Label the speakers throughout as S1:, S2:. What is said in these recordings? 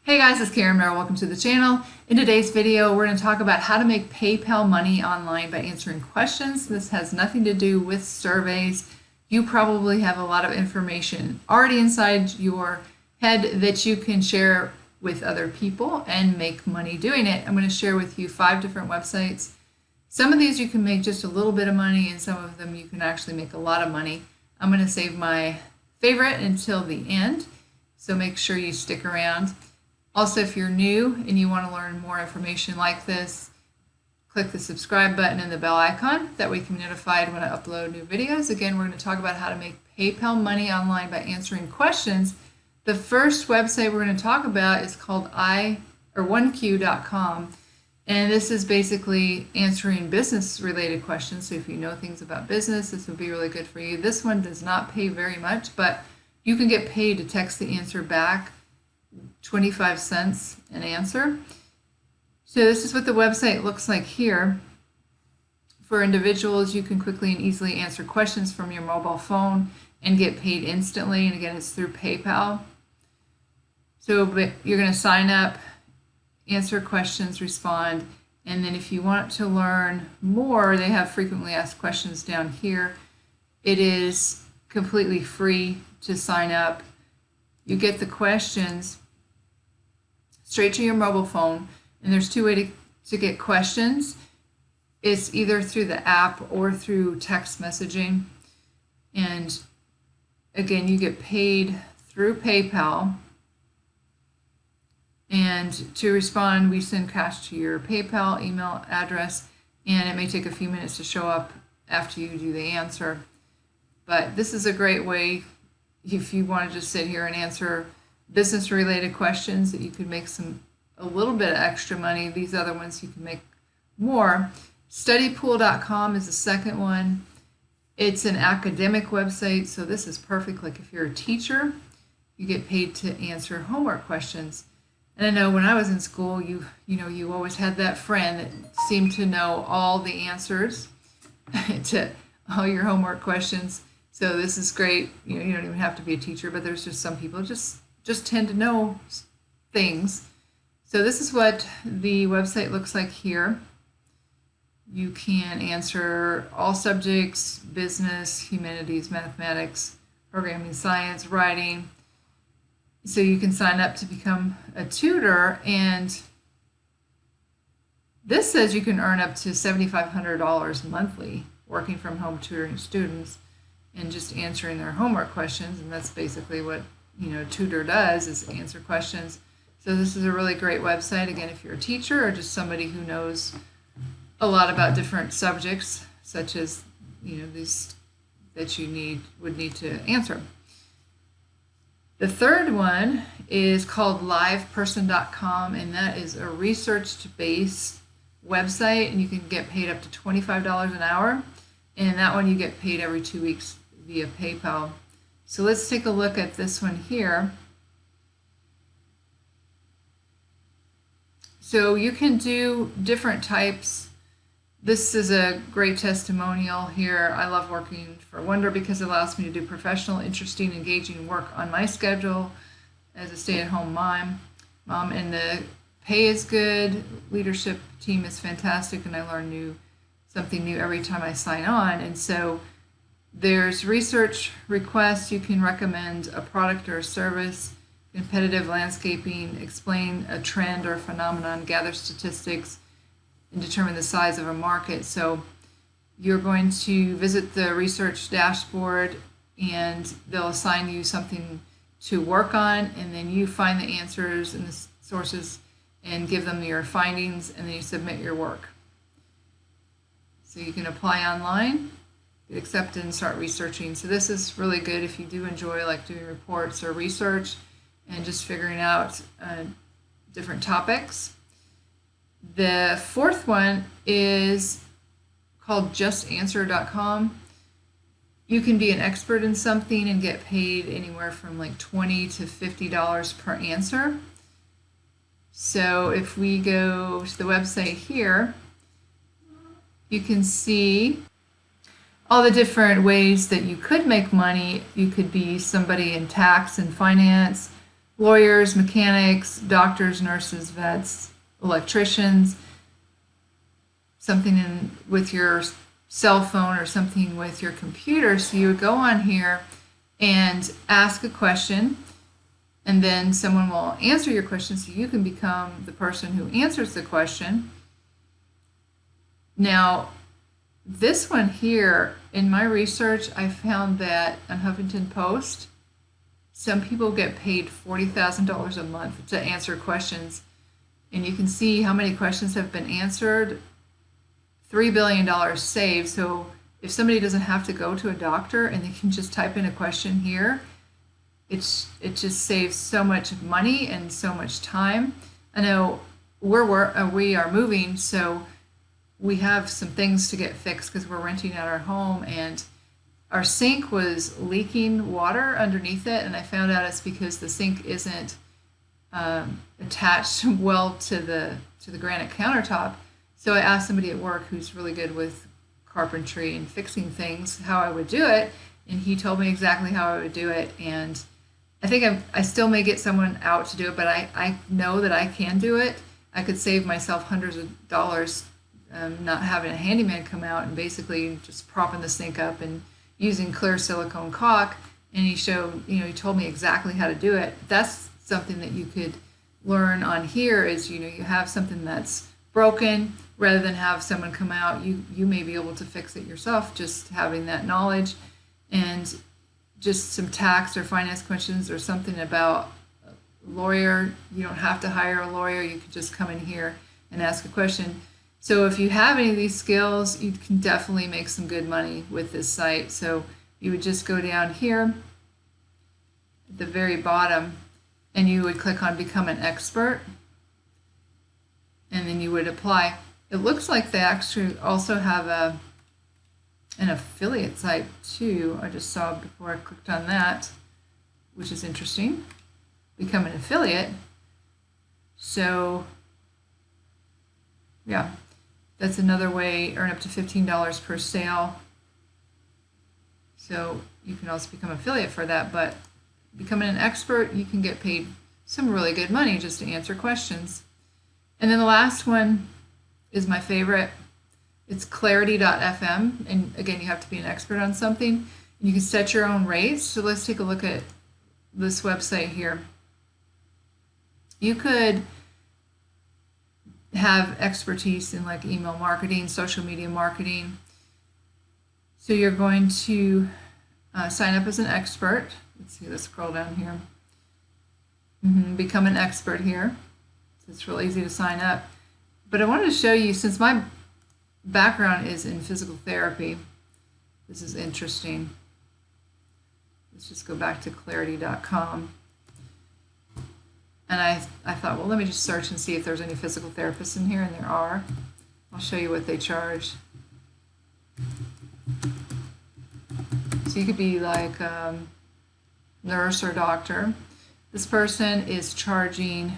S1: Hey guys, it's Karen Merrill. Welcome to the channel. In today's video, we're going to talk about how to make PayPal money online by answering questions. This has nothing to do with surveys. You probably have a lot of information already inside your head that you can share with other people and make money doing it. I'm going to share with you 5 different websites. Some of these you can make just a little bit of money, and some of them you can actually make a lot of money. I'm going to save my favorite until the end, so make sure you stick around. Also, if you're new and you want to learn more information like this, click the subscribe button and the bell icon. That way you can be notified when I upload new videos. Again, we're going to talk about how to make PayPal money online by answering questions. The first website we're going to talk about is called oneq.com. And this is basically answering business-related questions. So if you know things about business, this would be really good for you. This one does not pay very much, but you can get paid to text the answer back. 25 cents an answer. So this is what the website looks like here. For individuals, you can quickly and easily answer questions from your mobile phone and get paid instantly. And again, it's through PayPal. So you're going to sign up, answer questions, respond, and then if you want to learn more, they have frequently asked questions down here. It is completely free to sign up. You get the questions straight to your mobile phone, and there's 2 ways to get questions. It's either through the app or through text messaging, and again, you get paid through PayPal, and to respond, we send cash to your PayPal email address, and it may take a few minutes to show up after you do the answer. But this is a great way if you want to just sit here and answer business related questions that you could make a little bit of extra money. These other ones you can make more. Studypool.com is the second one. It's an academic website, so this is perfect. Like if you're a teacher, you get paid to answer homework questions. And I know when I was in school, you always had that friend that seemed to know all the answers to all your homework questions. So this is great. You don't even have to be a teacher, but there's just some people just tend to know things. So this is what the website looks like here. You can answer all subjects: business, humanities, mathematics, programming, science, writing. So you can sign up to become a tutor, and this says you can earn up to $7,500 monthly working from home tutoring students and just answering their homework questions. And that's basically what Tutor does, is answer questions. So this is a really great website, again, if you're a teacher or just somebody who knows a lot about different subjects, such as these that you would need to answer. The third one is called liveperson.com, and that is a research-based website, and you can get paid up to $25 an hour, and that one you get paid every 2 weeks via PayPal. So let's take a look at this one here. So you can do different types. This is a great testimonial here. I love working for Wonder because it allows me to do professional, interesting, engaging work on my schedule as a stay-at-home mom, and the pay is good. Leadership team is fantastic, and I learn something new every time I sign on. And so there's research requests. You can recommend a product or a service, competitive landscaping, explain a trend or phenomenon, gather statistics, and determine the size of a market. So you're going to visit the research dashboard, and they'll assign you something to work on, and then you find the answers and the sources and give them your findings, and then you submit your work. So you can apply online, get accepted, and start researching. So this is really good if you do enjoy like doing reports or research and just figuring out different topics. The fourth one is called JustAnswer.com. You can be an expert in something and get paid anywhere from like $20 to $50 per answer. So if we go to the website here, you can see all the different ways that you could make money. You could be somebody in tax and finance, lawyers, mechanics, doctors, nurses, vets, electricians, something with your cell phone or something with your computer. So you would go on here and ask a question, and then someone will answer your question, so you can become the person who answers the question. Now, this one here, in my research, I found that on Huffington Post, some people get paid $40,000 a month to answer questions. And you can see how many questions have been answered. $3 billion saved. So if somebody doesn't have to go to a doctor and they can just type in a question here, it just saves so much money and so much time. I know we are moving, so we have some things to get fixed because we're renting out our home, and our sink was leaking water underneath it, and I found out it's because the sink isn't attached well to the granite countertop. So I asked somebody at work who's really good with carpentry and fixing things how I would do it, and he told me exactly how I would do it. And I think I still may get someone out to do it, but I know that I can do it. I could save myself hundreds of dollars not having a handyman come out and basically just propping the sink up and using clear silicone caulk. And he told me exactly how to do it. That's something that you could learn on here is, you have something that's broken, rather than have someone come out, you may be able to fix it yourself, just having that knowledge. And just some tax or finance questions or something about a lawyer, you don't have to hire a lawyer, you can just come in here and ask a question. So if you have any of these skills, you can definitely make some good money with this site. So you would just go down here at the very bottom and you would click on Become an Expert, and then you would apply. It looks like they actually also have an affiliate site too. I just saw before I clicked on that, which is interesting. Become an affiliate. So yeah, that's another way, earn up to $15 per sale. So you can also become an affiliate for that, but becoming an expert, you can get paid some really good money just to answer questions. And then the last one is my favorite. It's Clarity.fm, and again, you have to be an expert on something. You can set your own rates. So let's take a look at this website here. You could have expertise in like email marketing, social media marketing. So you're going to sign up as an expert. Let's see, let's scroll down here. Become an expert here. So it's real easy to sign up. But I wanted to show you, since my background is in physical therapy, this is interesting. Let's just go back to clarity.com. And I thought, well, let me just search and see if there's any physical therapists in here, and there are. I'll show you what they charge. So you could be like nurse or doctor. This person is charging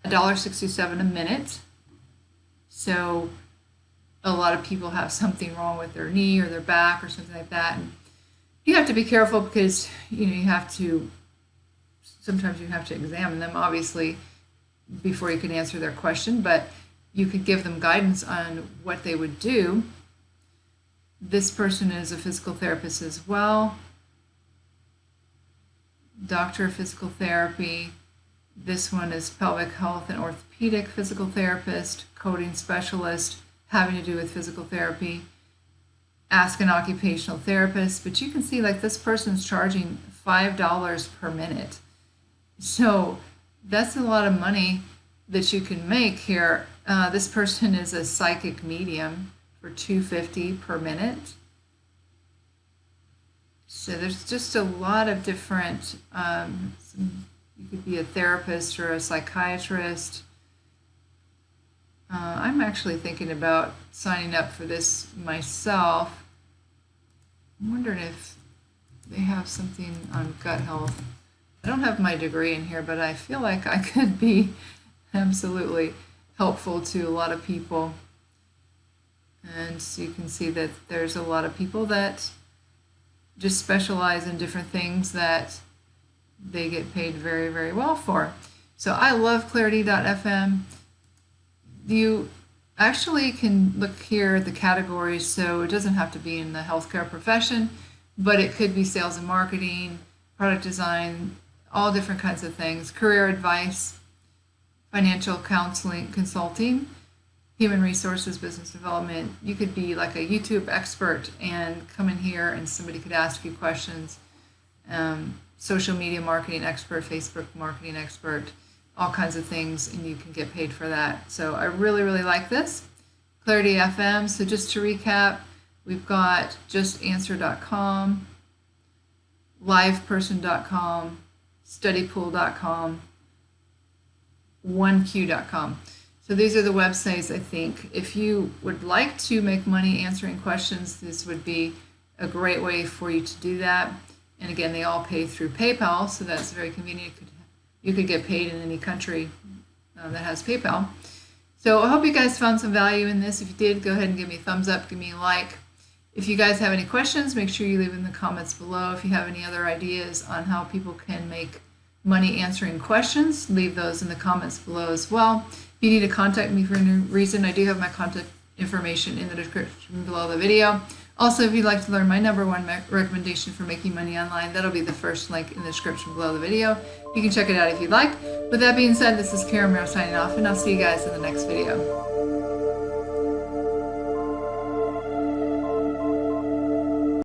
S1: $1.67 a minute. So a lot of people have something wrong with their knee or their back or something like that. And you have to be careful because sometimes you have to examine them, obviously, before you can answer their question, but you could give them guidance on what they would do. This person is a physical therapist as well. Doctor of physical therapy. This one is pelvic health and orthopedic physical therapist, coding specialist, having to do with physical therapy. Ask an occupational therapist. But you can see like this person's charging $5 per minute. So that's a lot of money that you can make here. This person is a psychic medium for $2.50 per minute. So there's just a lot of different, you could be a therapist or a psychiatrist. I'm actually thinking about signing up for this myself. I'm wondering if they have something on gut health. I don't have my degree in here, but I feel like I could be absolutely helpful to a lot of people. And so you can see that there's a lot of people that just specialize in different things that they get paid very, very well for. So I love Clarity.fm. You actually can look here at the categories, so it doesn't have to be in the healthcare profession, but it could be sales and marketing, product design, all different kinds of things, career advice, financial counseling, consulting, human resources, business development. You could be like a YouTube expert and come in here and somebody could ask you questions. Social media marketing expert, Facebook marketing expert, all kinds of things, and you can get paid for that. So I really, really like this. Clarity FM. So just to recap, we've got JustAnswer.com, liveperson.com, studypool.com, oneq.com. So these are the websites, I think. If you would like to make money answering questions, this would be a great way for you to do that. And again, they all pay through PayPal, so that's very convenient. You could get paid in any country that has PayPal. So I hope you guys found some value in this. If you did, go ahead and give me a thumbs up, give me a like. If you guys have any questions, make sure you leave in the comments below. If you have any other ideas on how people can make money answering questions, leave those in the comments below as well. If you need to contact me for any reason, I do have my contact information in the description below the video. Also, if you'd like to learn my #1 recommendation for making money online, that'll be the first link in the description below the video. You can check it out if you'd like. With that being said, this is Karen Merrill signing off, and I'll see you guys in the next video.